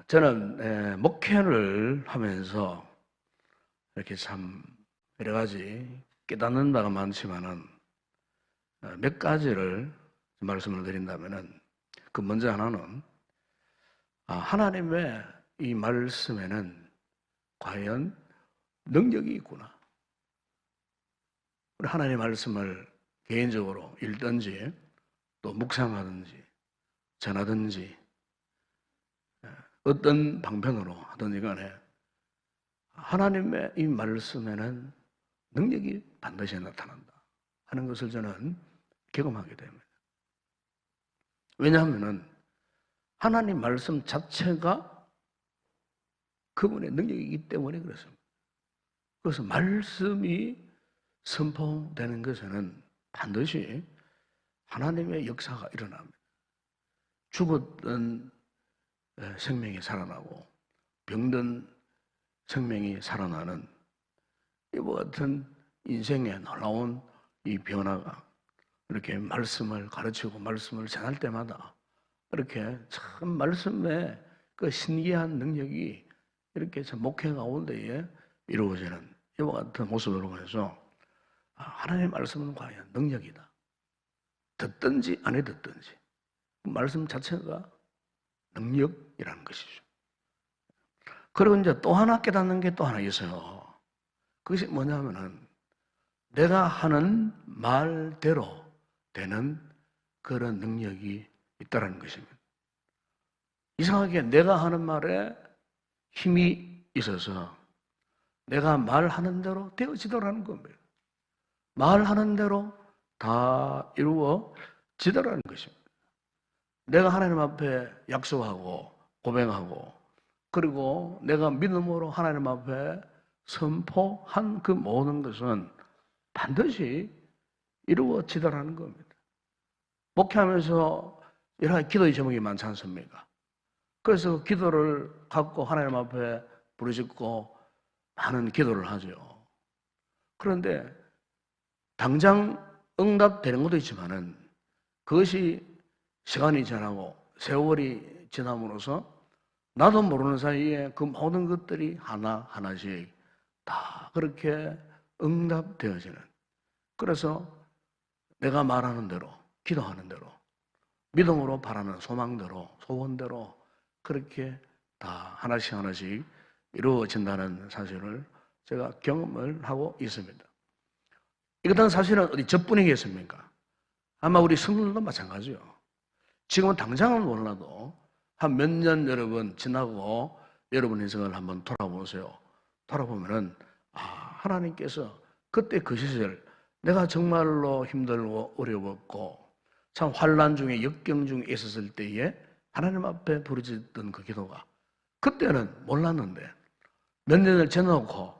저는 목회를 하면서 이렇게 참 여러 가지 깨닫는 바가 많지만은 몇 가지를 말씀을 드린다면은 그 먼저 하나는 하나님의 이 말씀에는 과연 능력이 있구나. 우리 하나님의 말씀을 개인적으로 읽든지 또 묵상하든지 전하든지 어떤 방편으로 하든지 간에 하나님의 이 말씀에는 능력이 반드시 나타난다 하는 것을 저는 경험하게 됩니다. 왜냐하면 하나님 말씀 자체가 그분의 능력이기 때문에 그렇습니다. 그래서 말씀이 선포되는 것에는 반드시 하나님의 역사가 일어납니다. 죽었던 생명이 살아나고 병든 생명이 살아나는 이와 같은 인생의 놀라운 이 변화가 이렇게 말씀을 가르치고 말씀을 전할 때마다 이렇게 참 말씀의 그 신기한 능력이 이렇게 참 목회 가운데에 이루어지는 이와 같은 모습으로 해서 하나님의 말씀은 과연 능력이다. 듣든지 안 듣든지 그 말씀 자체가 능력이라는 것이죠. 그리고 이제 또 하나 깨닫는 게 또 하나 있어요. 그것이 뭐냐면은 내가 하는 말대로 되는 그런 능력이 있다는 것입니다. 이상하게 내가 하는 말에 힘이 있어서 내가 말하는 대로 되어지더라는 겁니다. 말하는 대로 다 이루어지더라는 것입니다. 내가 하나님 앞에 약속하고 고백하고 그리고 내가 믿음으로 하나님 앞에 선포한 그 모든 것은 반드시 이루어지더라는 겁니다. 목회하면서 여러 가지 기도의 제목이 많지 않습니까? 그래서 기도를 갖고 하나님 앞에 부르짖고 많은 기도를 하죠. 그런데 당장 응답되는 것도 있지만은 그것이 시간이 지나고 세월이 지남으로써 나도 모르는 사이에 그 모든 것들이 하나하나씩 다 그렇게 응답되어지는, 그래서 내가 말하는 대로 기도하는 대로 믿음으로 바라는 소망대로 소원대로 그렇게 다 하나씩 하나씩 이루어진다는 사실을 제가 경험을 하고 있습니다. 이것은 사실은 어디 저뿐이겠습니까? 아마 우리 성도들도 마찬가지요. 지금은 당장은 몰라도 한 몇 년 여러분 지나고 여러분 인생을 한번 돌아보세요. 돌아보면은 하나님께서 그때 그 시절 내가 정말로 힘들고 어려웠고 참 환난 중에 역경 중에 있었을 때에 하나님 앞에 부르짖던 그 기도가 그때는 몰랐는데 몇 년을 지나고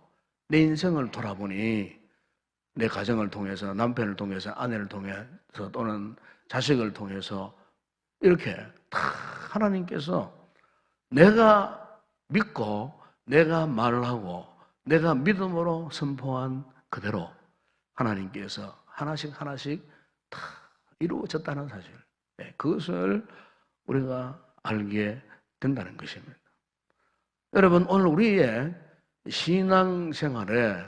내 인생을 돌아보니 내 가정을 통해서 남편을 통해서 아내를 통해서 또는 자식을 통해서 이렇게 다 하나님께서 내가 믿고 내가 말을 하고 내가 믿음으로 선포한 그대로 하나님께서 하나씩 하나씩 다 이루어졌다는 사실, 그것을 우리가 알게 된다는 것입니다. 여러분, 오늘 우리의 신앙생활에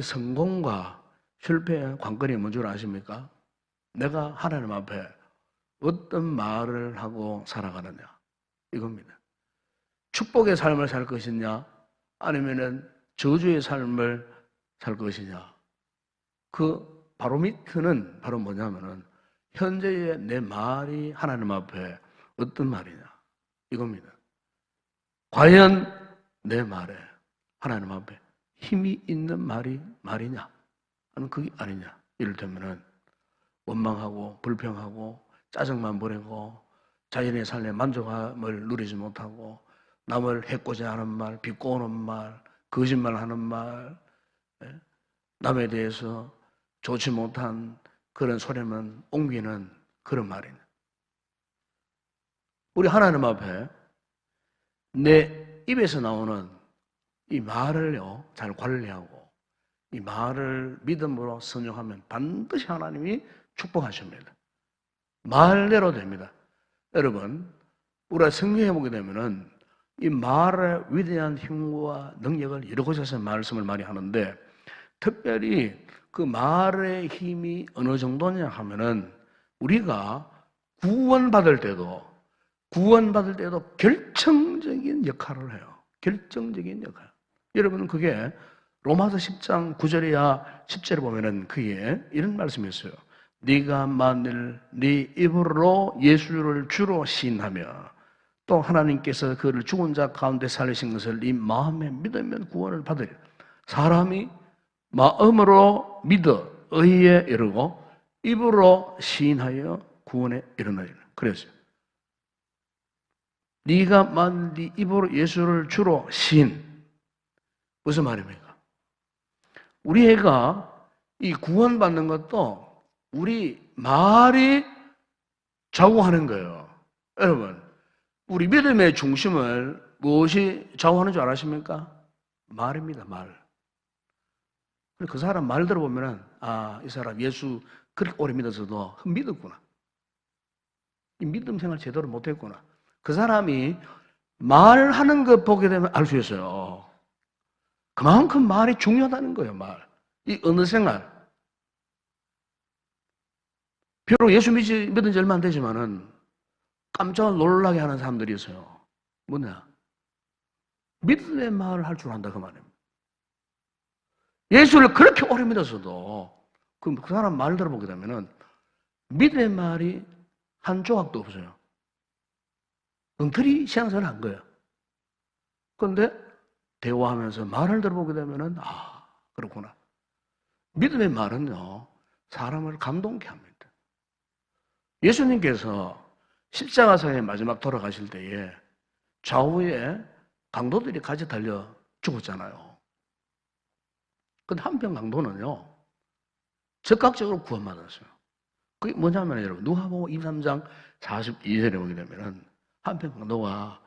성공과 실패의 관건이 뭔 줄 아십니까? 내가 하나님 앞에 어떤 말을 하고 살아가느냐, 이겁니다. 축복의 삶을 살 것이냐 아니면은 저주의 삶을 살 것이냐, 그 바로미터는 바로 뭐냐면은 현재의 내 말이 하나님 앞에 어떤 말이냐, 이겁니다. 과연 내 말에 하나님 앞에 힘이 있는 말이냐 아니면 그게 아니냐. 이를테면은 원망하고 불평하고 짜증만 부리고 자신의 삶에 만족함을 누리지 못하고 남을 해코지하는 말, 비꼬는 말, 거짓말하는 말, 남에 대해서 좋지 못한 그런 소리만 옮기는 그런 말이네. 우리 하나님 앞에 내 입에서 나오는 이 말을요 잘 관리하고 이 말을 믿음으로 순종하면 반드시 하나님이 축복하십니다. 말대로 됩니다. 여러분, 우리가 성경에 보게 되면은 이 말의 위대한 힘과 능력을 여러 곳에서 말씀을 많이 하는데, 특별히 그 말의 힘이 어느 정도냐 하면은 우리가 구원받을 때도 결정적인 역할을 해요. 결정적인 역할. 여러분, 그게 로마서 10장 9절이야 10절에 보면은 그게 이런 말씀이 있어요. 네가 만일 네 입으로 예수를 주로 시인하며 또 하나님께서 그를 죽은 자 가운데 살리신 것을 네 마음에 믿으면 구원을 받으리라. 사람이 마음으로 믿어 의에 이르고 입으로 시인하여 구원에 이르느니라. 그래서 네가 만일 네 입으로 예수를 주로 시인, 무슨 말입니까? 우리 애가 이 구원받는 것도 우리 말이 좌우하는 거예요. 여러분, 우리 믿음의 중심을 무엇이 좌우하는 줄 아십니까? 말입니다, 말. 그 사람 말 들어보면은, 아, 이 사람 예수 그렇게 오래 믿어서도 믿었구나. 이 믿음 생활 제대로 못했구나. 그 사람이 말하는 것 보게 되면 알 수 있어요. 그만큼 말이 중요하다는 거예요, 말. 이 어느 생활. 비록 예수 믿은 지 얼마 안 되지만은 깜짝 놀라게 하는 사람들이 있어요. 뭐냐? 믿음의 말을 할 줄 안다, 그 말입니다. 예수를 그렇게 오래 믿었어도 그 사람 말 들어보게 되면은 믿음의 말이 한 조각도 없어요. 엉터리 신앙생활을 한 거예요. 그런데 대화하면서 말을 들어보게 되면은, 아, 그렇구나. 믿음의 말은요, 사람을 감동케 합니다. 예수님께서 십자가상에 마지막 돌아가실 때에 좌우에 강도들이 같이 달려 죽었잖아요. 근데 한편 강도는요, 즉각적으로 구원받았어요. 그게 뭐냐면 여러분, 누가복음 23장 42절에 보게 되면은 한편 강도가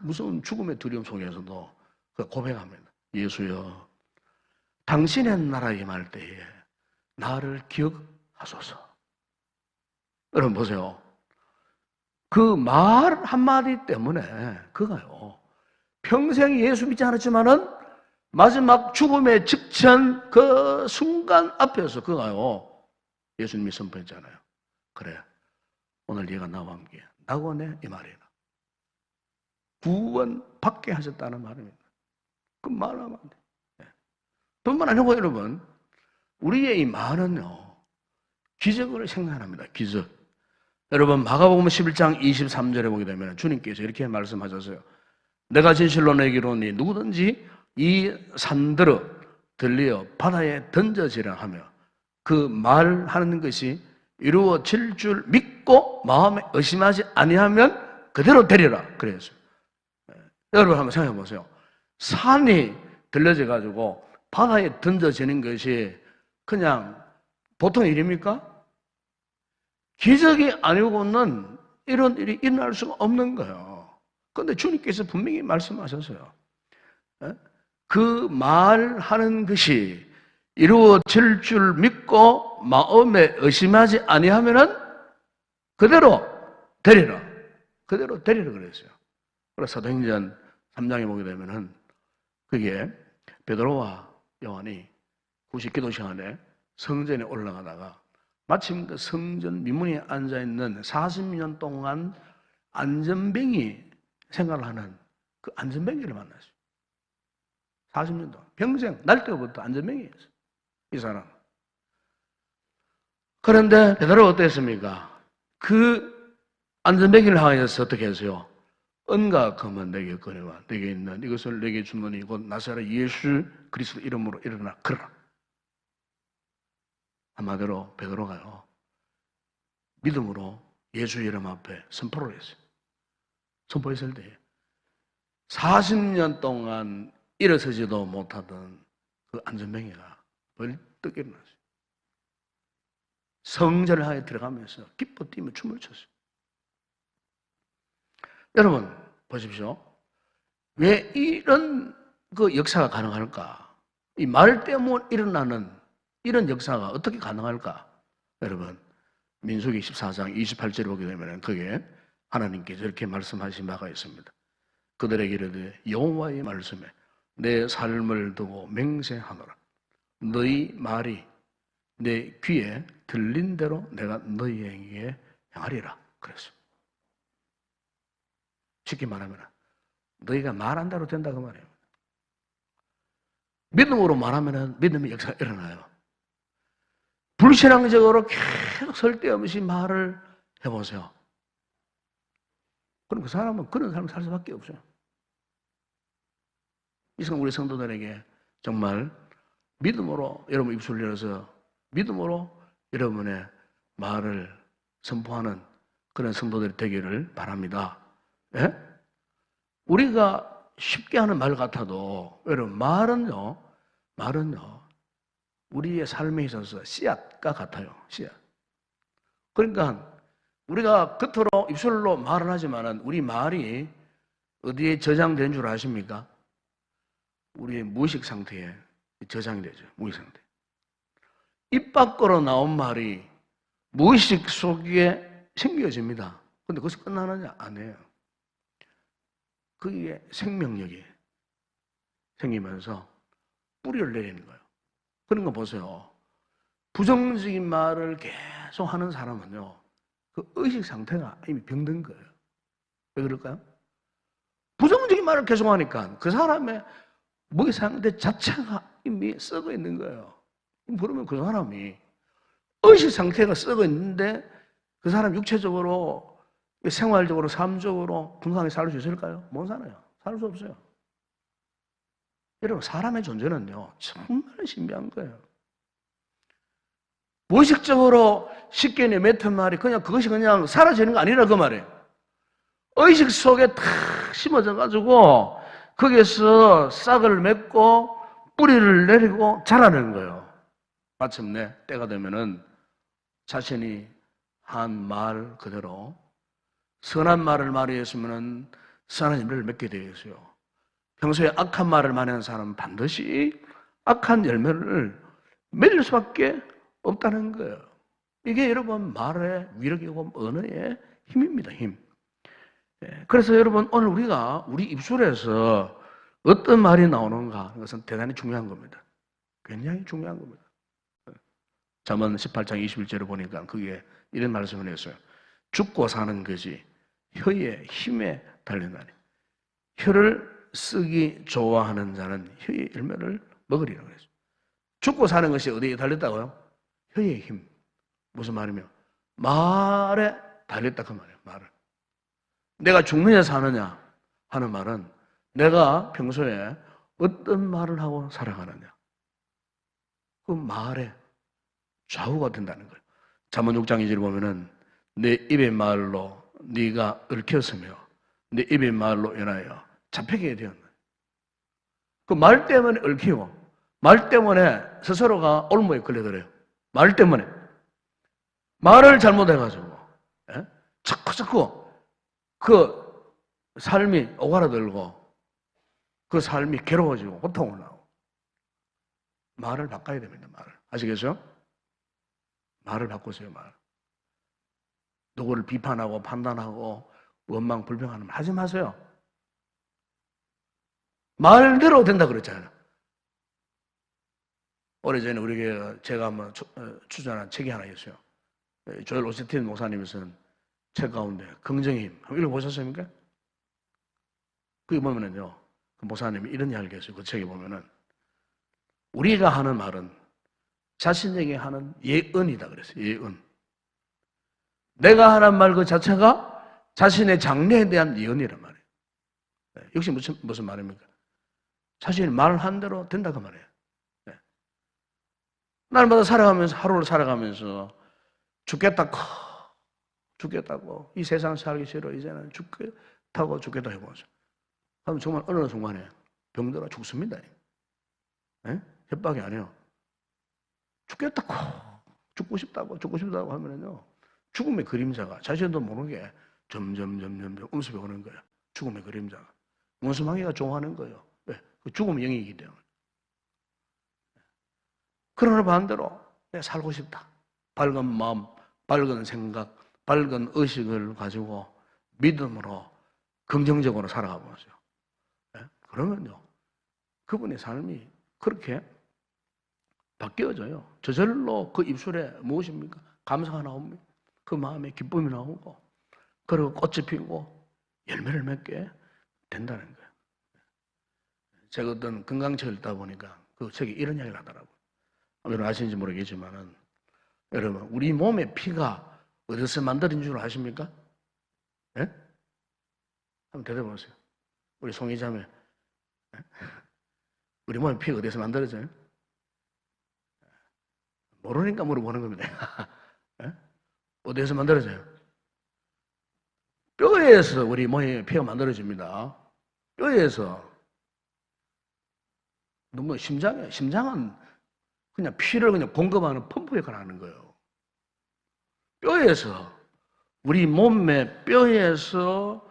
무서운 죽음의 두려움 속에서도 고백합니다. 예수여, 당신의 나라에 임할 때에 나를 기억하소서. 여러분 보세요. 그 말 한마디 때문에 그가요, 평생 예수 믿지 않았지만은 마지막 죽음의 직전 그 순간 앞에서 그가요, 예수님이 선포했잖아요. 그래, 오늘 네가 나와 함께 낙원에 이 말이라. 구원 받게 하셨다는 말입니다. 그 말하면 안 돼. 뿐만 아니고 여러분, 우리의 이 말은요, 기적을 생산합니다. 기적. 여러분, 마가복음 11장 23절에 보게 되면 주님께서 이렇게 말씀하셨어요. 내가 진실로 너에게 이르노니 누구든지 이 산들어 들리어 바다에 던져지라 하며 그 말하는 것이 이루어질 줄 믿고 마음에 의심하지 아니하면 그대로 되리라 그랬어요. 여러분 한번 생각해 보세요. 산이 들려져 가지고 바다에 던져지는 것이 그냥 보통 일입니까? 기적이 아니고는 이런 일이 일어날 수가 없는 거예요. 그런데 주님께서 분명히 말씀하셨어요. 그 말하는 것이 이루어질 줄 믿고 마음에 의심하지 아니하면은 그대로 되리라. 그대로 되리라 그랬어요. 그래서 사도행전 3장에 보게 되면은 그게 베드로와 요한이 90기도 시간에 성전에 올라가다가 마침 그 성전 미문에 앉아있는 40년 동안 안전뱅이 생활을 하는 그 안전뱅이를 만났어요. 40년 동안. 평생 날 때부터 안전뱅이였어요. 이 사람. 그런데 베드로가 어땠습니까? 그 안전뱅이를 향해서 어떻게 했어요? 은과 금은 내게 거니와 내게 있는 이것을 내게 주노니 곧 나사렛 예수 그리스도 이름으로 일어나 걸어라. 한마디로 베드로가요, 믿음으로 예수 이름 앞에 선포를 했어요. 선포했을 때 40년 동안 일어서지도 못하던 그 안전뱅이가 벌떡 일어났어요. 성전을 하에 들어가면서 기뻐 뛰며 춤을 췄어요. 여러분 보십시오. 왜 이런 그 역사가 가능할까? 이 말 때문에 일어나는 이런 역사가 어떻게 가능할까? 여러분, 민수기 14장 28절에 보게 되면 그게 하나님께서 이렇게 말씀하신 바가 있습니다. 그들에게 이르되 여호와의 말씀에 내 삶을 두고 맹세하노라. 너희 말이 내 귀에 들린 대로 내가 너희에게 행하리라. 그랬어. 쉽게 말하면 너희가 말한 대로 된다 그 말이에요. 믿음으로 말하면 믿음의 역사가 일어나요. 불신앙적으로 계속 쓸데없이 말을 해보세요. 그럼 그 사람은 그런 삶을 살 수밖에 없어요. 이 시간 우리 성도들에게 정말 믿음으로 여러분 입술을 열어서 믿음으로 여러분의 말을 선포하는 그런 성도들이 되기를 바랍니다. 예? 우리가 쉽게 하는 말 같아도 여러분 말은요 우리의 삶에 있어서 씨앗과 같아요. 씨앗. 그러니까 우리가 겉으로 입술로 말을 하지만은 우리 말이 어디에 저장된 줄 아십니까? 우리의 무의식 상태에 저장이 되죠. 무의식 상태. 입 밖으로 나온 말이 무의식 속에 생겨집니다. 근데 그것이 끝나느냐? 아니에요. 그게 생명력이 생기면서 뿌리를 내리는 거예요. 그런 거 보세요. 부정적인 말을 계속 하는 사람은요, 그 의식 상태가 이미 병든 거예요. 왜 그럴까요? 부정적인 말을 계속 하니까 그 사람의 무의 상태 자체가 이미 썩어 있는 거예요. 그러면 그 사람이 의식 상태가 썩어 있는데 그 사람 육체적으로, 생활적으로, 삶적으로 건강하게 살 수 있을까요? 못 살아요. 살 수 없어요. 여러분, 사람의 존재는요, 정말 신비한 거예요. 무의식적으로 쉽게 내뱉은 말이 그것이 그냥 사라지는 거 아니라 그 말이에요. 의식 속에 탁 심어져가지고 거기에서 싹을 맺고 뿌리를 내리고 자라는 거예요. 마침내 때가 되면은 자신이 한 말 그대로 선한 말을 말했으면은 선한 열매를 맺게 되어 있어요. 평소에 악한 말을 많이 하는 사람은 반드시 악한 열매를 맺을 수밖에 없다는 거예요. 이게 여러분 말의 위력이고 언어의 힘입니다. 힘. 그래서 여러분 오늘 우리가 우리 입술에서 어떤 말이 나오는가 그것은 대단히 중요한 겁니다. 굉장히 중요한 겁니다. 잠언 18장 21절을 보니까 그게 이런 말씀을 했어요. 죽고 사는 것이 혀의 힘에 달린다니. 혀를 쓰기 좋아하는 자는 혀의 열매를 먹으리라고 했어요. 죽고 사는 것이 어디에 달렸다고요? 혀의 힘. 무슨 말이며? 말에 달렸다 그 말이에요. 말을. 내가 죽느냐 사느냐 하는 말은 내가 평소에 어떤 말을 하고 살아가느냐. 그 말에 좌우가 된다는 거예요. 잠언 6장 2절 보면은 내 입의 말로 네가 얽혔으며 내 입의 말로 인하여 잡히게 되었네. 그 말 때문에 얽히고 말 때문에 스스로가 올무에 걸려들어요. 말 때문에 말을 잘못해가지고 자꾸 그 삶이 오가라들고 그 삶이 괴로워지고 고통을 나고 말을 바꿔야 됩니다. 말을 아시겠어요? 말을 바꾸세요. 말. 누구를 비판하고 판단하고 원망 불평하는 말 하지 마세요. 말대로 된다 그랬잖아요. 오래전에 우리에게 제가 한번 추천한 책이 하나 있어요. 조엘 오스틴 목사님이 쓴 책 가운데 긍정의 힘 한번 읽어보셨습니까? 그게 보면은요, 그 목사님이 이런 이야기를 했어요. 그 책에 보면은 우리가 하는 말은 자신에게 하는 예언이다 그랬어요. 예언. 내가 하는 말 그 자체가 자신의 장래에 대한 예언이란 말이에요. 역시 무슨 말입니까? 자신이 말한 대로 된다 그 말이에요. 날마다 살아가면서 하루를 살아가면서 죽겠다고 이 세상 살기 싫어 이제는 죽겠다고 해보죠. 그럼 정말 어느 순간에 병들어 죽습니다. 협박이 아니에요. 죽고 싶다고 하면은요 죽음의 그림자가 자신도 모르게 점점 음습에 오는 거예요. 죽음의 그림자가 원수마귀가 좋아하는 거예요. 왜? 그 죽음의 영이기 때문에. 그러나 반대로 내가 살고 싶다. 밝은 마음, 밝은 생각, 밝은 의식을 가지고 믿음으로 긍정적으로 살아가 보세요. 그러면요, 그분의 삶이 그렇게 바뀌어져요. 저절로 그 입술에 무엇입니까? 감사가 나옵니다. 그 마음에 기쁨이 나오고, 그리고 꽃이 피고 열매를 맺게 된다는 거예요. 제가 어떤 건강책을 읽다 보니까 그 책에 이런 이야기를 하더라고요. 여러분 아시는지 모르겠지만은, 여러분, 우리 몸의 피가 어디서 만들어진 줄 아십니까? 예? 한번 대답해 보세요. 우리 송이자매, 예? 우리 몸의 피가 어디서 만들어져요? 모르니까 물어보는 겁니다. 예? 어디에서 만들어져요? 뼈에서 우리 몸의 피가 만들어집니다. 뼈에서. 너무 심장은 그냥 피를 그냥 공급하는 펌프 역할을 하는 거예요. 뼈에서, 우리 몸의 뼈에서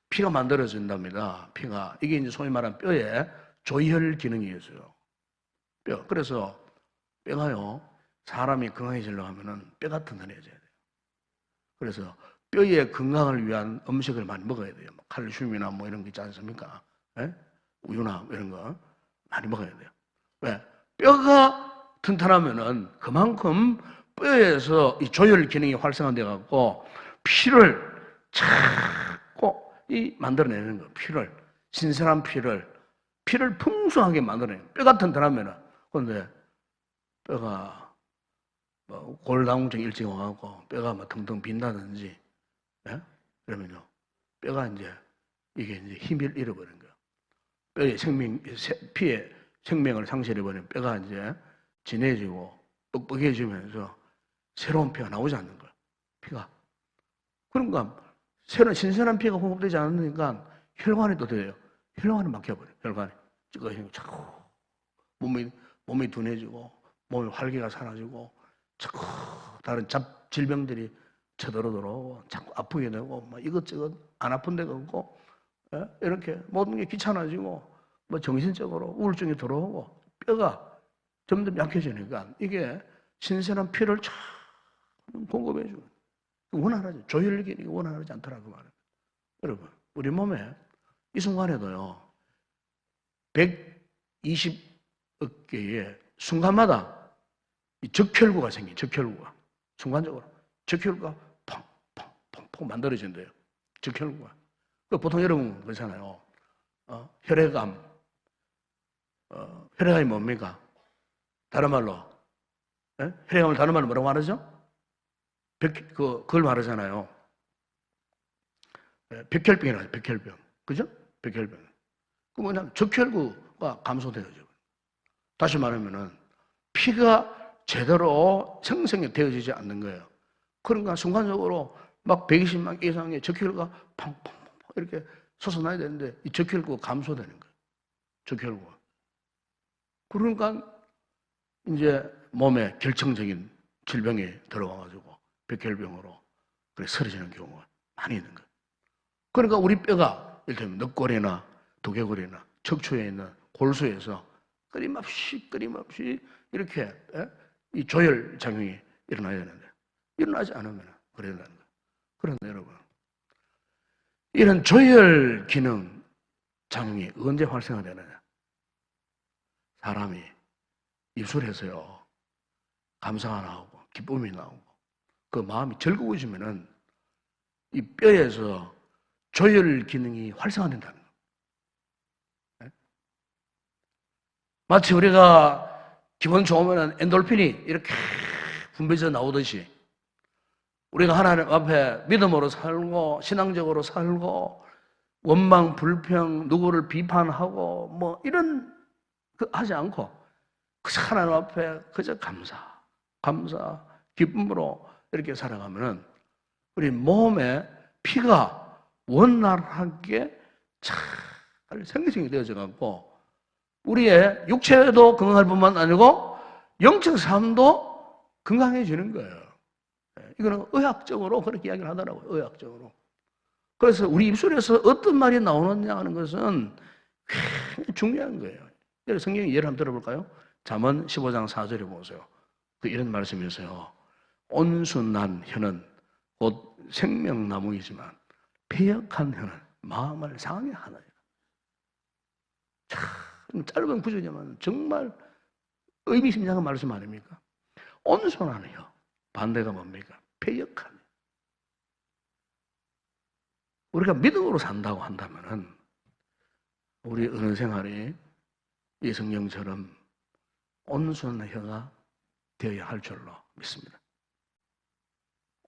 피가 만들어진답니다. 피가. 이게 이제 소위 말하는 뼈의 조혈 기능이 있어요. 뼈. 그래서 뼈가요, 사람이 건강해지려고 하면은 뼈 같은 걸 해줘야 돼요. 그래서 뼈의 건강을 위한 음식을 많이 먹어야 돼요. 칼슘이나 뭐 이런 거 있지 않습니까? 예? 우유나 이런 거 많이 먹어야 돼요. 왜? 뼈가 튼튼하면은 그만큼 뼈에서 이 조혈 기능이 활성화돼 갖고 피를 자꾸 만들어내는 거예요. 피를, 신선한 피를 풍성하게 만들어내는 거예요. 뼈가 튼튼하면은. 그런데 뼈가 뭐 골다공증 일찍 와갖고 뼈가 막 텅텅 빈다든지, 예? 그러면요, 뼈가 이게 힘을 잃어버린 거예요. 뼈의 피의 생명을 상실해버리면 뼈가 진해지고 뻑뻑해지면서 새로운 피가 나오지 않는 거예요. 피가. 그러니까 새로운 신선한 피가 공급되지 않으니까 혈관이 또 돼요. 혈관이 막혀버려요. 혈관이 찌꺼기고 자꾸 몸이 둔해지고 몸에 활기가 사라지고 자꾸 다른 질병들이 쳐들어 들어오고 자꾸 아프게 되고 뭐 이것저것 안 아픈 데가 없고, 예? 이렇게 모든 게 귀찮아지고 뭐 정신적으로 우울증이 들어오고 뼈가 점점 약해지니까 이게 신선한 피를 쫙 공급해 주고 원활하지. 조혈기능이 원활하지 않더라고 말이에요. 여러분, 우리 몸에 이 순간에도요, 120억 개의 순간마다 이 적혈구가 생긴, 적혈구가. 순간적으로. 적혈구가 펑펑펑펑 만들어진대요. 적혈구가. 보통 여러분 그렇잖아요. 혈액암. 혈액암이 뭡니까? 다른 말로. 예? 혈액암을 다른 말로 뭐라고 말하죠? 그걸 말하잖아요. 백혈병이라고 하죠, 백혈병. 그죠? 백혈병. 그 뭐냐면 적혈구가 감소되어져. 다시 말하면은 피가 제대로 생성이 되어지지 않는 거예요. 그러니까 순간적으로 막 120만 개 이상의 적혈구가 팡팡팡 이렇게 솟아나야 되는데 이 적혈구가 감소되는 거예요. 적혈구가. 그러니까 이제 몸에 결정적인 질병이 들어와가지고 백혈병으로 그렇게 쓰러지는 경우가 많이 있는 거예요. 그러니까 우리 뼈가 이를테면 늑골이나 두개골이나 척추에 있는 골수에서 끊임없이 이렇게 이 조혈 작용이 일어나야 되는데 일어나지 않으면 그래야 되는 거예요. 그런데 여러분, 이런 조혈 기능 작용이 언제 활성화되느냐? 사람이 입술에서요, 감사가 나오고 기쁨이 나오고 그 마음이 즐거워지면은 이 뼈에서 조혈 기능이 활성화된다는 거예요. 마치 우리가 기분 좋으면 엔돌핀이 이렇게 분비져 나오듯이 우리가 하나님 앞에 믿음으로 살고 신앙적으로 살고 원망, 불평, 누구를 비판하고 뭐 이런 하지 않고 그저 하나님 앞에 그저 감사, 기쁨으로 이렇게 살아가면은 우리 몸에 피가 원활하게 잘 생성이 되어져 갖고 우리의 육체도 건강할 뿐만 아니고 영적 삶도 건강해지는 거예요. 이거는 의학적으로 그렇게 이야기를 하더라고요. 의학적으로. 그래서 우리 입술에서 어떤 말이 나오느냐 하는 것은 굉장히 중요한 거예요. 성경의 예를 한번 들어볼까요? 잠언 15장 4절에 보세요. 이런 말씀이 있어요. 온순한 혀는 곧 생명나무이지만 패역한 혀는 마음을 상하게 하느니라. 참 짧은 구절이지만 정말 의미심장한 말씀 아닙니까? 온순한 혀. 반대가 뭡니까? 패역한 혀. 우리가 믿음으로 산다고 한다면은 우리 은혜 생활이 이 성경처럼 온순한 혀가 되어야 할 줄로 믿습니다.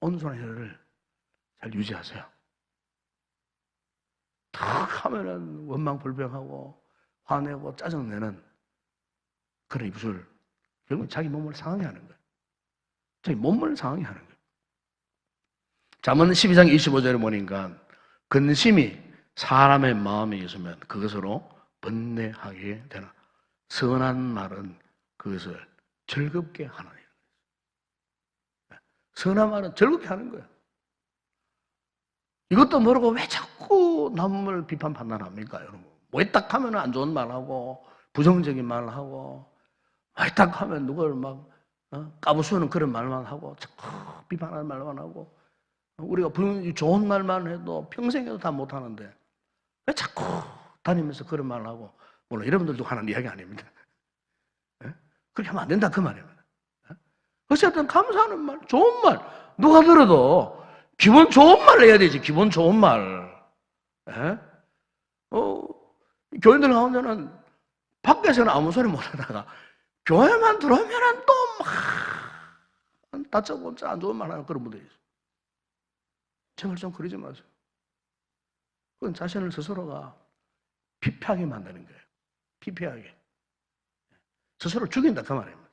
온순한 혀를 잘 유지하세요. 탁 하면은 원망불평하고 화내고 짜증내는 그런 입술, 결국은 자기 몸을 상하게 하는 거예요. 자기 몸을 상하게 하는 거예요. 잠언 12장 25절에 보니까 근심이 사람의 마음에 있으면 그것으로 번뇌하게 되나 선한 말은 그것을 즐겁게 하는 거예요. 선한 말은 즐겁게 하는 거예요. 이것도 모르고 왜 자꾸 남을 비판 판단합니까, 여러분? 왜 딱 하면 안 좋은 말하고 부정적인 말을 하고 왜 딱 하면 누굴 막 까부수는 그런 말만 하고 자꾸 비판하는 말만 하고 우리가 좋은 말만 해도 평생에도 다 못하는데 왜 자꾸 다니면서 그런 말을 하고 물론 여러분들도 하는 이야기 아닙니다. 그렇게 하면 안 된다 그 말입니다. 어쨌든 감사하는 말, 좋은 말 누가 들어도 기분 좋은 말 해야 되지. 기분 좋은 말. 교인들 가운데는 밖에서는 아무 소리 못 하다가 교회만 들어오면 또 막 다짜고짜 안 좋은 말 하는 그런 분들이 있어요. 제발 좀 그러지 마세요. 그건 자신을 스스로가 피폐하게 만드는 거예요. 피폐하게. 스스로 죽인다 그 말입니다.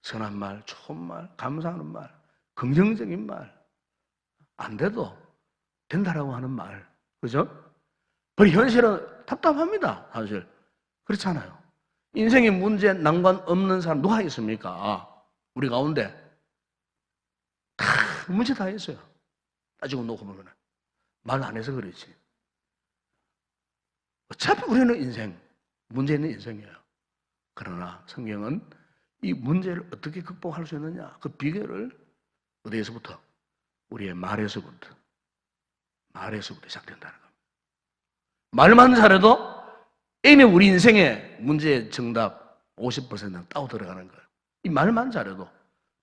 선한 말, 좋은 말, 감사하는 말, 긍정적인 말, 안 돼도 된다라고 하는 말, 그죠? 우리 현실은 답답합니다, 사실. 그렇잖아요. 인생의 문제, 난관 없는 사람 누가 있습니까? 우리 가운데. 다 문제 다 있어요. 따지고 놓고 보면. 말 안 해서 그렇지. 어차피 우리는 인생, 문제 있는 인생이에요. 그러나 성경은 이 문제를 어떻게 극복할 수 있느냐, 그 비결을 어디에서부터? 우리의 말에서부터 시작된다는 겁니다. 말만 잘해도 이미 우리 인생의 문제의 정답 50%는 따고 들어가는 거예요. 이 말만 잘해도,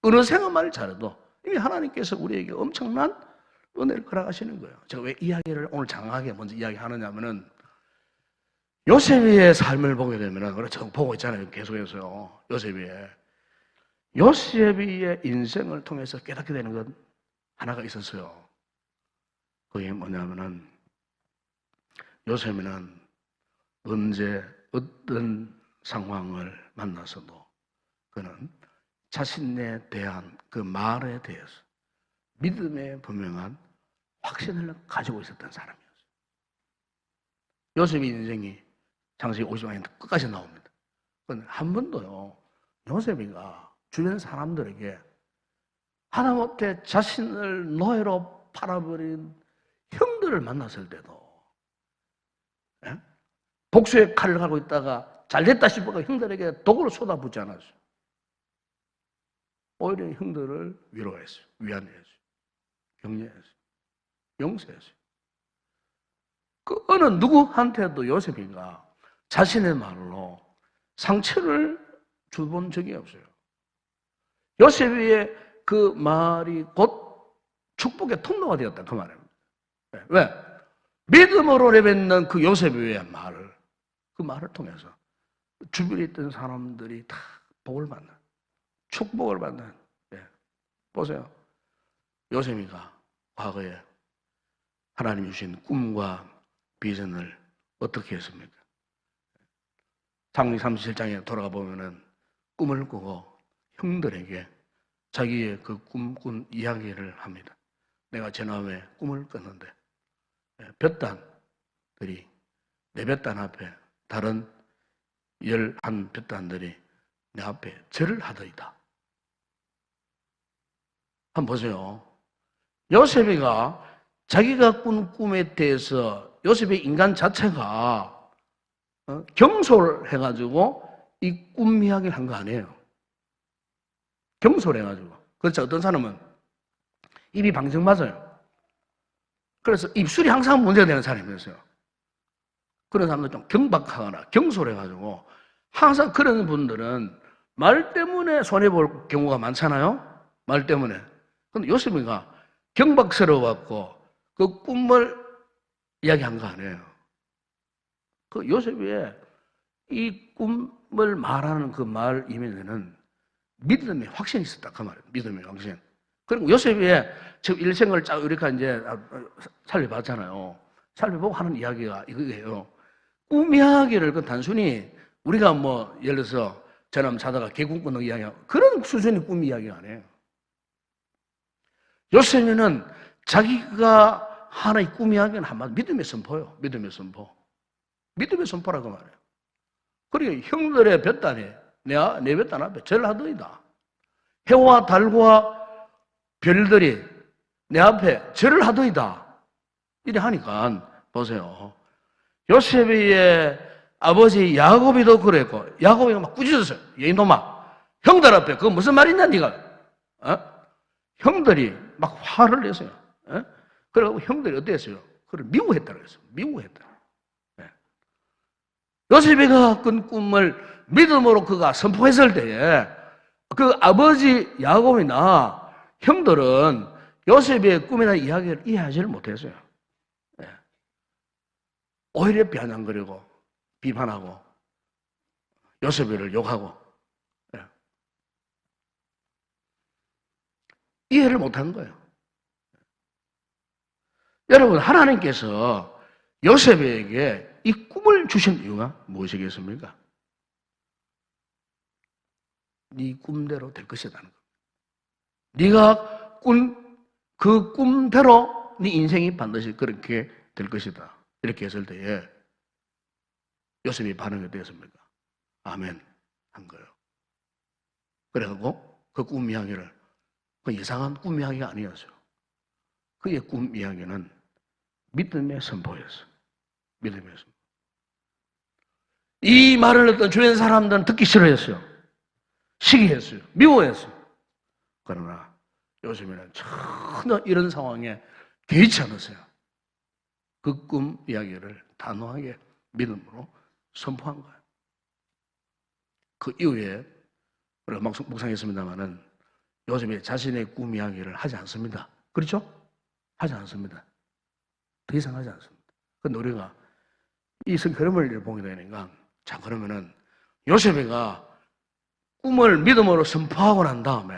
어느 생각만 잘해도 이미 하나님께서 우리에게 엄청난 은혜를 허락하시는 거예요. 제가 왜 이야기를 오늘 장하게 먼저 이야기하느냐면은 요셉의 삶을 보게 되면은, 그래, 저 보고 있잖아요. 계속해서요. 요셉의 인생을 통해서 깨닫게 되는 건 하나가 있었어요. 그게 뭐냐면은, 요셉은 언제 어떤 상황을 만나서도 그는 자신에 대한 그 말에 대해서 믿음의 분명한 확신을 가지고 있었던 사람이었어요. 요셉의 인생이 창세기 50장에 끝까지 나옵니다. 그런데 한 번도요, 요셉이가 주변 사람들에게 하다못해 자신을 노예로 팔아버린 형들을 만났을 때도 복수의 칼을 가지고 있다가 잘됐다 싶어서 형들에게 독을 쏟아붓지 않았어요. 오히려 형들을 위로했어요. 위안했어요. 격려했어요. 용서했어요. 그 어느 누구한테도 요셉이가 자신의 말로 상처를 줘본 적이 없어요. 요셉의 그 말이 곧 축복의 통로가 되었다 그 말입니다. 왜? 믿음으로 내뱉는 그 요셉의 말을, 그 말을 통해서 주변에 있던 사람들이 다 복을 받는, 축복을 받는. 보세요. 요셉이가 과거에 하나님이 주신 꿈과 비전을 어떻게 했습니까? 창세기 37장에 돌아가 보면은 꿈을 꾸고 형들에게 자기의 그 꿈꾼 이야기를 합니다. 내가 저녁에 꿈을 꿨는데 볕단들이 내 볕단 앞에 다른 11 볕단들이 내 앞에 절을 하더이다. 한번 보세요. 요셉이가 자기가 꾼 꿈에 대해서 요셉의 인간 자체가 경솔해가지고 이 꿈 이야기를 한 거 아니에요. 경솔해가지고. 그렇죠. 어떤 사람은 입이 방정 맞아요. 그래서 입술이 항상 문제가 되는 사람이었어요. 그런 사람들 좀 경박하거나 경솔해가지고 항상 그런 분들은 말 때문에 손해볼 경우가 많잖아요. 말 때문에. 근데 요셉이가 경박스러워갖고 그 꿈을 이야기한 거 아니에요. 그 요셉의 이 꿈을 말하는 그 말 이면에는 믿음의 확신이 있었다. 그 말이에요. 믿음의 확신. 그리고 요셉의 지금 일생을 쫙 이렇게 이제 살펴봤잖아요. 살펴보고 하는 이야기가 이거예요. 꿈 이야기를 그 단순히 우리가 뭐 예를 들어서 저놈 자다가 개꿈 꾸는 이야기하고 그런 수준의 꿈 이야기가 아니에요. 요셉은 자기가 하나의 꿈 이야기는 한마디 믿음의 선포예요. 믿음의 선포. 믿음의 선포라고 말해요. 그리고 형들의 볕단에 내 볕단 앞에 절하더이다. 해와 달과 별들이 내 앞에 절을 하더이다. 이래 하니까 보세요. 요셉의 아버지 야곱이도 그랬고 야곱이 막 꾸짖었어요. 이놈아 형들 앞에 그거 무슨 말이냐 네가. 어? 형들이 막 화를 냈어요. 어? 그리고 형들이 어땠어요? 그걸 미워했다고 했어요. 미워했다. 네. 요셉이가 꾼 꿈을 믿음으로 그가 선포했을 때에 그 아버지 야곱이나 형들은 요셉의 꿈이나 이야기를 이해하지를 못했어요. 네. 오히려 비아냥거리고 비판하고 요셉을 욕하고 네. 이해를 못한 거예요. 여러분 하나님께서 요셉에게 이 꿈을 주신 이유가 무엇이겠습니까? 네 꿈대로 될 것이라는 겁니다. 네가 꾼 그 꿈대로 네 인생이 반드시 그렇게 될 것이다. 이렇게 했을 때에 요셉이 반응이 어땠습니까? 아멘 한 거예요. 그래갖고 그 꿈 이야기를 그 이상한 꿈 이야기가 아니었어요. 그의 꿈 이야기는 믿음의 선포였어요. 믿음의 선포. 이 말을 어떤 주변 사람들은 듣기 싫어했어요. 시기했어요. 미워했어요. 그러나 요즘에는 전혀 이런 상황에 개의치 않았어요. 그 꿈 이야기를 단호하게 믿음으로 선포한 거예요. 그 이후에 우리가 묵상했습니다마는 요즘에 자신의 꿈 이야기를 하지 않습니다. 그렇죠? 하지 않습니다. 더 이상 하지 않습니다. 근데 우리가 이 흐름을 보게 되니까 자 그러면은 요셉이가 꿈을 믿음으로 선포하고 난 다음에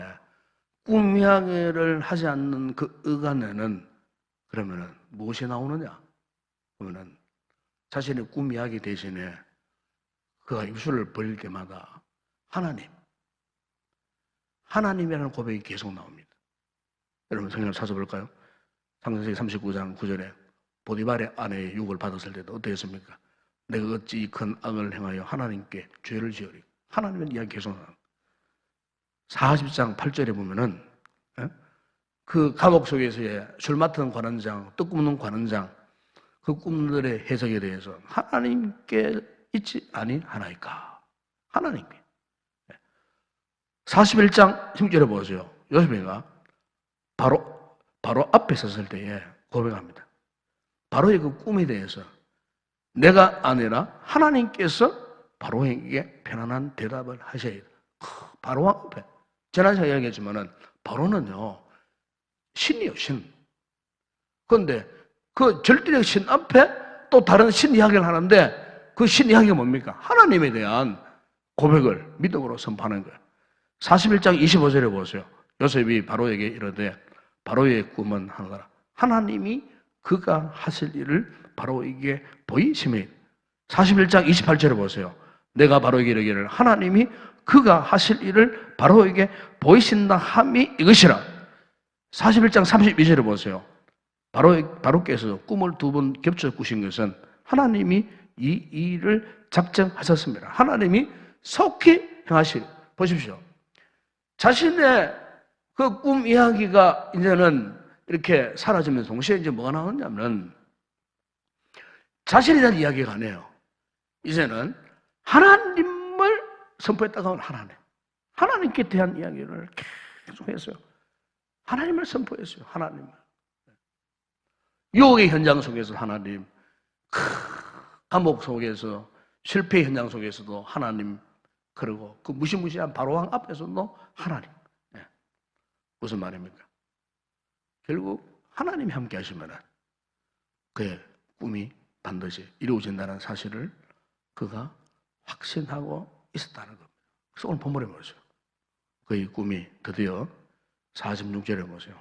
꿈 이야기를 하지 않는 그 의간에는 그러면은 무엇이 나오느냐? 그러면은 자신의 꿈 이야기 대신에 그가 입술을 벌릴 때마다 하나님이라는 고백이 계속 나옵니다. 여러분 성경을 찾아볼까요? 창세기 39장 9절에 보디발의 아내의 유혹을 받았을 때도 어땠습니까? 내가 어찌 이 큰 악을 행하여 하나님께 죄를 지으리. 하나님은 이야기 계속 나옵니다. 40장 8절에 보면은 그 감옥 속에서의 술 맡은 관원장, 떡 굽는 관원장 그 꿈들의 해석에 대해서 하나님께 있지 아니하나이까? 하나님께. 41장 10절에 보세요. 요셉이가 바로 앞에 섰을 때에 고백합니다. 바로의 그 꿈에 대해서 내가 아니라 하나님께서 바로에게 편안한 대답을 하셔야 돼요. 바로 앞에. 지난주에 이야기했지만은 바로는요 신이요 신. 그런데 그 절대적 신 앞에 또 다른 신 이야기를 하는데 그 신 이야기가 뭡니까? 하나님에 대한 고백을 믿음으로 선포하는 거예요. 41장 25절에 보세요. 요셉이 바로에게 이르되 바로의 꿈은 하나라. 하나님이 그가 하실 일을 바로에게 보이시매. 41장 28절에 보세요. 내가 바로에게 이르기를 하나님이 그가 하실 일을 바로에게 보이신다 함이 이것이라. 41장 32절에 보세요. 바로께서 꿈을 두 번 겹쳐 꾸신 것은 하나님이 이 일을 작정하셨습니다. 하나님이 속히 행하실. 보십시오. 자신의 그 꿈 이야기가 이제는 이렇게 사라지면서 동시에 이제 뭐가 나오냐면 자신에 대한 이야기가 아니에요. 이제는 하나님을 선포했다고 하면 하나님께 대한 이야기를 계속 했어요. 하나님을 선포했어요. 하나님을. 유혹의 현장 속에서 하나님, 감옥 속에서 실패 현장 속에서도 하나님, 그리고 그 무시무시한 바로왕 앞에서도 하나님. 예. 무슨 말입니까? 결국 하나님이 함께 하시면 그의 꿈이 반드시 이루어진다는 사실을 그가 확신하고 있었다는 겁니다. 그래서 오늘 본문에 보세요. 그의 꿈이 드디어 46절에 보세요.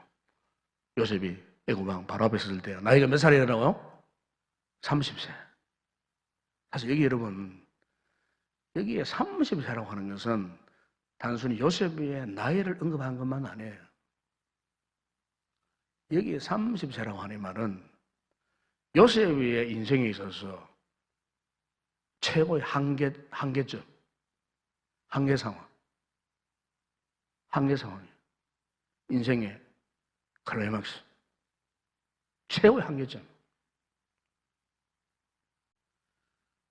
요셉이 애굽왕 바로 앞에 섰을 때 나이가 몇 살이라고요? 30세. 사실 여기 여러분, 여기에 30세라고 하는 것은 단순히 요셉의 나이를 언급한 것만 아니에요. 여기에 30세라고 하는 말은 요셉의 인생에 있어서 최고의 한계점, 한계 상황이에요. 인생의 클라이막스, 최고의 한계점.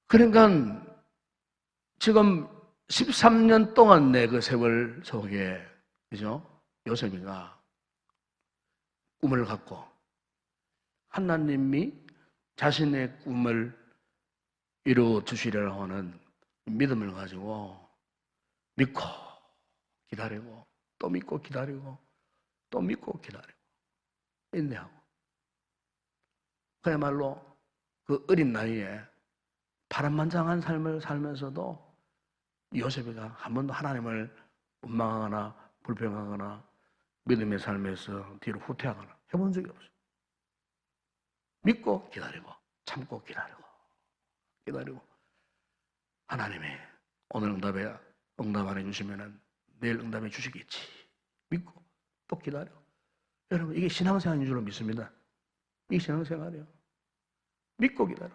그러니까 지금 13년 동안 내 그 세월 속에, 그죠? 요셉이가 꿈을 갖고 하나님이 자신의 꿈을 이루어 주시려고 하는 믿음을 가지고 믿고 기다리고 또 믿고 기다리고 또 믿고 기다리고 인내하고, 그야말로 그 어린 나이에 파란만장한 삶을 살면서도 요셉이가 한 번도 하나님을 원망하거나 불평하거나 믿음의 삶에서 뒤로 후퇴하거나 해본 적이 없어요. 믿고 기다리고 참고 기다리고 하나님이 오늘 응답 안 해주시면 내일 응답해 주시겠지 믿고 또 기다려. 여러분, 이게 신앙생활인 줄로 믿습니다. 이게 신앙생활이에요. 믿고 기다려.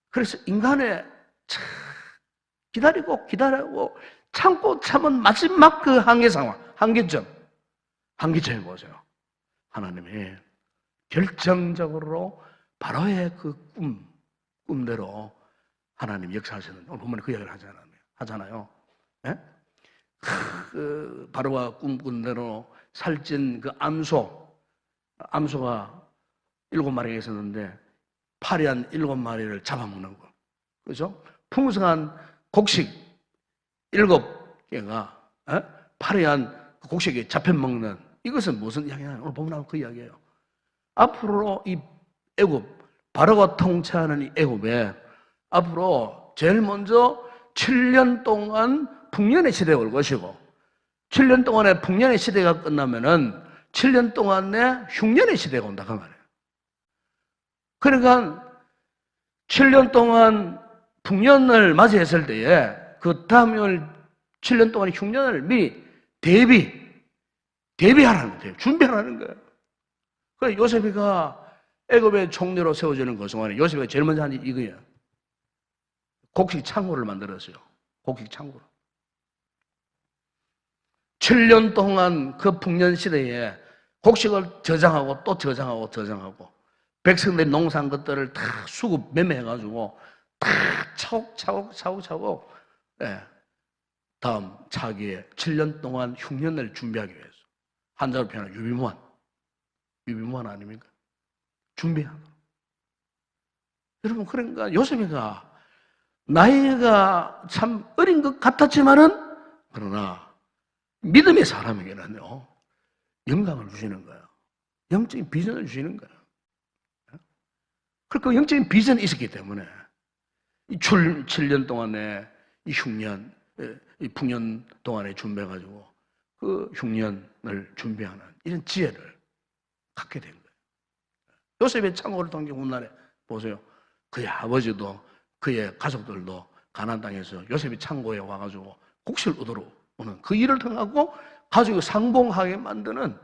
그래서 인간의 기다리고 참고 참은 마지막 그 한계 상황, 한계점에 보세요. 하나님이 결정적으로 바로의 그 꿈대로 하나님 역사하시는, 오늘 본문에 그 이야기를 하잖아요. 예? 그 바로가 꿈꾼 대로 살찐 그 암소가 7마리가 있었는데 파리한 7마리를 잡아먹는 거. 그죠? 풍성한 곡식 7개가 파리한 곡식에 잡혀먹는, 이것은 무슨 이야기냐면 오늘 보면 그 이야기예요. 앞으로 이 애굽, 바로가 통치하는 이 애굽에 앞으로 제일 먼저 7년 동안 풍년의 시대가 올 것이고, 7년 동안의 풍년의 시대가 끝나면은 7년 동안의 흉년의 시대가 온다 그 말이에요. 그러니까 7년 동안 풍년을 맞이했을 때에 그 다음 7년 동안의 흉년을 미리 대비하라는 거예요. 준비하라는 거예요. 그래서 요셉이가 애굽의 총리로 세워지는 그 동안에 요셉이가 제일 먼저 한 일이 이거예요. 곡식 창고를 만들었어요. 곡식 창고를. 7년 동안 그 풍년 시대에 곡식을 저장하고 또 저장하고 백성들이 농사한 것들을 다 수급 매매해가지고 다 차곡차곡 다음 차기에 7년 동안 흉년을 준비하기 위해서, 한자로 표현하면 유비무환 아닙니까? 준비하고. 여러분, 그러니까 요셉이가 나이가 참 어린 것 같았지만은 그러나 믿음의 사람에게는요 영감을 주시는 거예요. 영적인 비전을 주시는 거예요. 그러니까 영적인 비전이 있었기 때문에 이 7년 동안의 이 흉년, 이 풍년 동안에 준비해가지고 그 흉년을 준비하는 이런 지혜를 갖게 된 거예요. 요셉의 창고를 통해 훗날에 보세요. 그의 아버지도 그의 가족들도 가나안 땅에서 요셉이 창고에 와가지고 곡식을 얻으러 오는 그 일을 통하고 가족이 상봉하게 만드는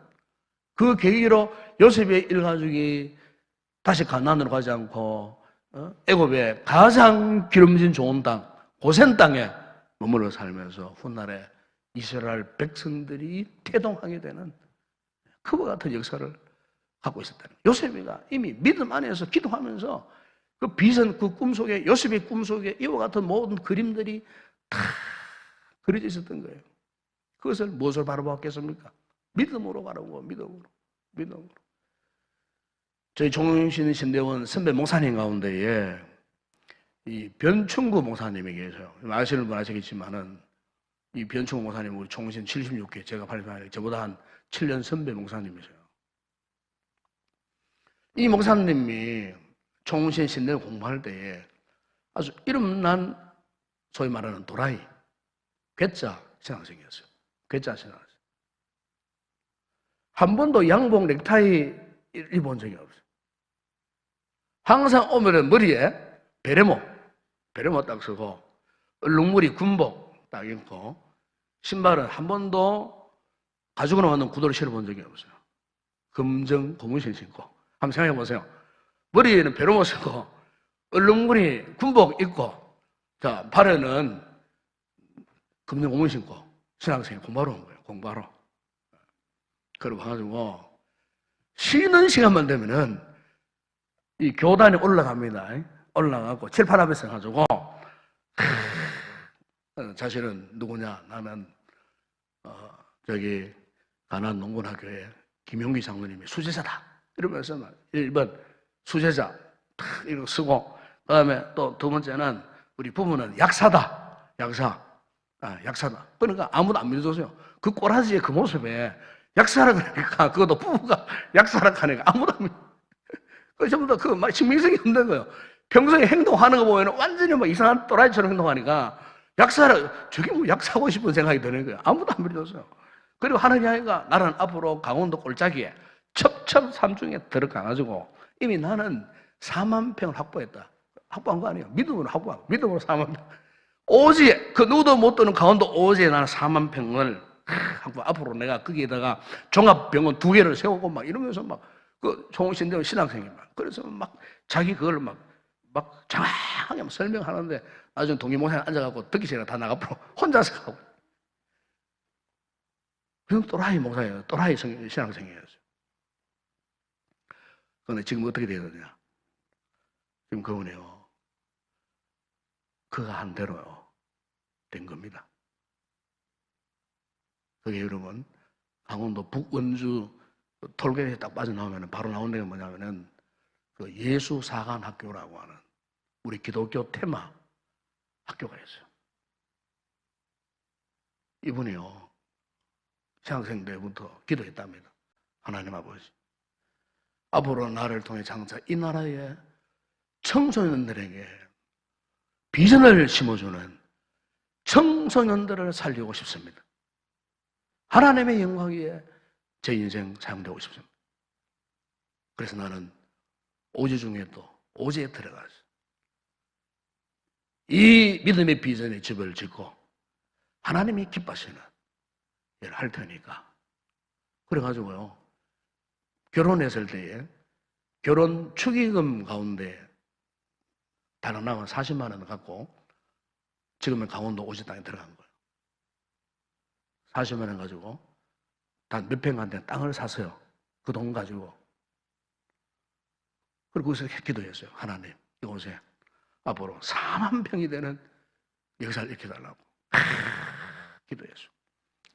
그 계기로 요셉의 일가족이 다시 가나안으로 가지 않고 애굽의 가장 기름진 좋은 땅, 고센 땅에 머물러 살면서 훗날에 이스라엘 백성들이 태동하게 되는 그와 같은 역사를 갖고 있었다는 거예요. 요셉이가 이미 믿음 안에서 기도하면서 그 비전, 그 꿈속에, 요셉의 꿈속에 이와 같은 모든 그림들이 다 그려져 있었던 거예요. 그것을 무엇을 바라보았겠습니까? 믿음으로 바라보고, 믿음으로. 저희 종신 신대원 선배 목사님 가운데에 이 변충구 목사님이 계세요. 아시는 분 아시겠지만은 이 변충구 목사님 우리 총신 76개 제가 발표하는 저보다 한 7년 선배 목사님이세요. 이 목사님이 총신 신대 공부할 때에 아주 이름난 소위 말하는 도라이 괴짜 신앙생이었어요. 괴짜 신앙생. 한 번도 양복 넥타이 입은 적이 없어요. 항상 오면은 머리에 베레모 딱 쓰고 얼룩무늬 군복 딱 입고 신발은 한 번도 가지고 나왔는 구두를 신어본 적이 없어요. 검정 고무신 신고 한번 생각해 보세요. 머리에는 베레모 쓰고 얼룩무늬 군복 입고 자 발에는 검정 고무신 신고 신학생이 공부하러 온 거예요. 공부하러. 그러고 가지고 쉬는 시간만 되면은 이 교단에 올라갑니다. 올라가고 칠판 앞에 서가지고 자신은 누구냐? 나는 저기 가난 농군학교에 김용기 장로님이 수제자다. 이러면서 막 1번 수제자 이거 쓰고 그다음에 또 두 번째는 우리 부부는 약사다. 약사다. 그러니까 아무도 안 믿어줘요. 그 꼬라지의 그 모습에 약사라 그러니까 그것도 부부가 약사라 하니까 아무도 안 믿어. 그 전부 다 그 신빙성이 없는 거예요. 평소에 행동하는 거 보면 완전히 막 이상한 또라이처럼 행동하니까 약사라 저게 뭐 약사고 싶은 생각이 드는 거예요. 아무도 안 믿었어요. 그리고 하느님 아이가 나는 앞으로 강원도 꼴짜기에 첩첩삼중에 들어가가지고 이미 나는 4만 평을 확보했다. 확보한 거 아니에요. 믿음으로 확보한 거. 믿음으로 4만 평. 오지에 그 누구도 못 드는 강원도 오지에 나는 4만 평을 확보. 앞으로 내가 거기에다가 종합병원 2개를 세우고 막 이러면서 막 그 총신대원 신학생이 막 그래서 막 자기 그걸 막 정확하게 막 설명하는데 나중에 동기모사에 앉아갖고 듣기 싫어 다 나가고 혼자서 가고. 그건 또라이 목사예요. 또라이 신앙생이에요. 그런데 지금 어떻게 돼야 되냐? 지금 그분이요. 그가 한 대로요. 된 겁니다. 그게 여러분 강원도 북원주 톨게이트에 딱 빠져나오면 바로 나온 데가 뭐냐면은 그 예수사관학교라고 하는 우리 기독교 테마 학교가 있어요. 이분이요. 신학생 때부터 기도했답니다. 하나님 아버지. 앞으로 나를 통해 장차 이 나라의 청소년들에게 비전을 심어주는 청소년들을 살리고 싶습니다. 하나님의 영광 위에 제 인생 사용되고 싶습니다. 그래서 나는 오지 중에 또 오지에 들어가서 이 믿음의 비전의 집을 짓고 하나님이 기뻐하시는 일을 할 테니까. 그래가지고요. 결혼했을 때에 결혼 축의금 가운데 달아나면 40만 원 갖고 지금은 강원도 오지 땅에 들어간 거예요. 40만 원 가지고 단 몇 평한테 땅을 샀어요. 그 돈 가지고. 그리고 거기서 기도했어요. 하나님 이곳에 앞으로 4만 평이 되는 역사를 일으켜달라고 기도했어요.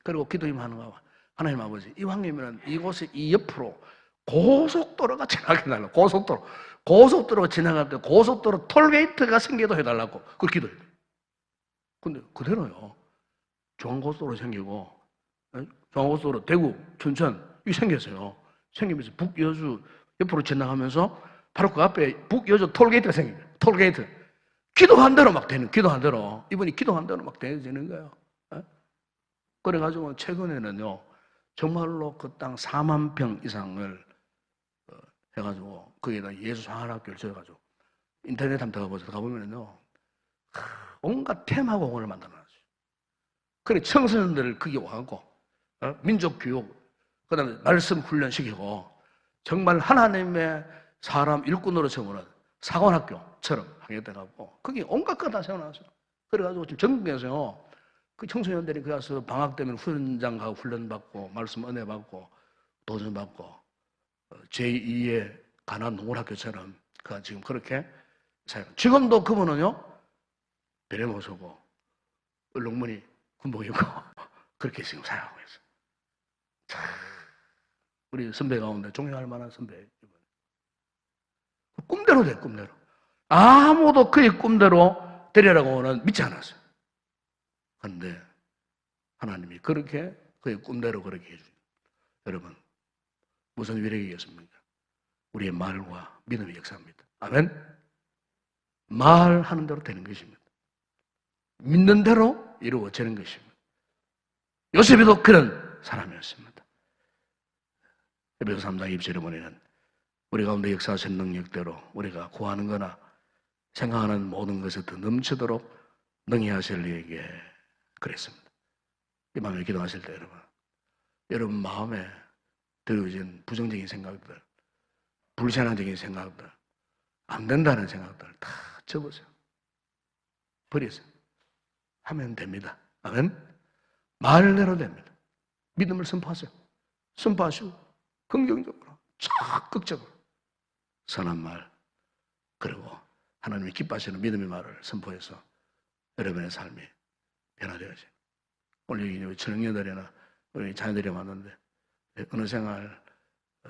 그리고 기도임 하는 거 하나님 아버지 이왕이면 이곳에 이 옆으로 고속도로가 지나게 해달라고. 고속도로가 지나갈 때 고속도로 톨게이트가 생겨도 해달라고 그걸 기도해요. 근데 그대로요. 중앙고속도로 생기고 중앙고속도로 대구, 춘천 이게 생겼어요. 생기면서 북여주 옆으로 지나가면서 바로 그 앞에 북여주 톨게이트가 생겨요. 톨게이트. 기도한 대로 막 되는, 기도한 대로. 이분이 기도한 대로 막 되는 거예요. 그래가지고 최근에는요, 정말로 그 땅 4만 평 이상을 해가지고 거기에다 예수사관학교를 지어가지고 인터넷 한번 들어가보세요. 가보면요, 온갖 테마공원을 만들어놨어요. 그래 청소년들을 거기 와갖고 민족교육, 그 다음에 말씀 훈련시키고 정말 하나님의 사람 일꾼으로 세우는 사관학교처럼 하겠다고 거기 온갖 거 다 세워놨어요. 그래가지고 지금 전국에서요 그 청소년들이 그 가서 방학 되면 훈련장 가고 훈련받고 말씀 은혜 받고 도전받고 제2의 가난 농원학교처럼 그 지금 그렇게 사용. 지금도 그분은요 베레모 쓰고 얼룩무늬 군복 입고 그렇게 지금 사용하고 있어요. 우리 선배 가운데 존경할 만한 선배 꿈대로 돼, 꿈대로. 아무도 그의 꿈대로 되리라고는 믿지 않았어요. 그런데 하나님이 그렇게 그의 꿈대로 그렇게 해주죠. 여러분, 무슨 위력이겠습니까? 우리의 말과 믿음의 역사입니다. 아멘? 말하는 대로 되는 것입니다. 믿는 대로 이루어지는 것입니다. 요셉이도 그런 사람이었습니다. 에베소 3장 20절에 보면 우리 가운데 역사하신 능력대로 우리가 구하는 거나 생각하는 모든 것에 더 넘치도록 능히 하실 이에게 그랬습니다. 이 마음에 기도하실 때 여러분 마음에 들어진 부정적인 생각들, 불신앙적인 생각들, 안 된다는 생각들 다 접으세요. 버리세요. 하면 됩니다. 아멘? 말대로 됩니다. 믿음을 선포하세요. 선포하시고 긍정적으로, 적극적으로 선한 말, 그리고 하나님이 기뻐하시는 믿음의 말을 선포해서 여러분의 삶이 변화되어져요. 오늘 여기 청년들이나 우리 자녀들이 왔는데 어느 생활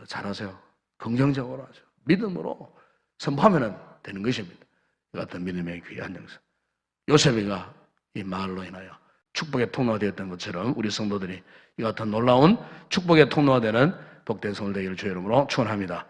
잘하세요. 긍정적으로 하세요. 믿음으로 선포하면 되는 것입니다. 이 같은 믿음의 귀한 영성. 요셉이가 이 말로 인하여 축복의 통로가 되었던 것처럼 우리 성도들이 이 같은 놀라운 축복의 통로가 되는 복된 성을 되기를 주의 이름으로 축원합니다.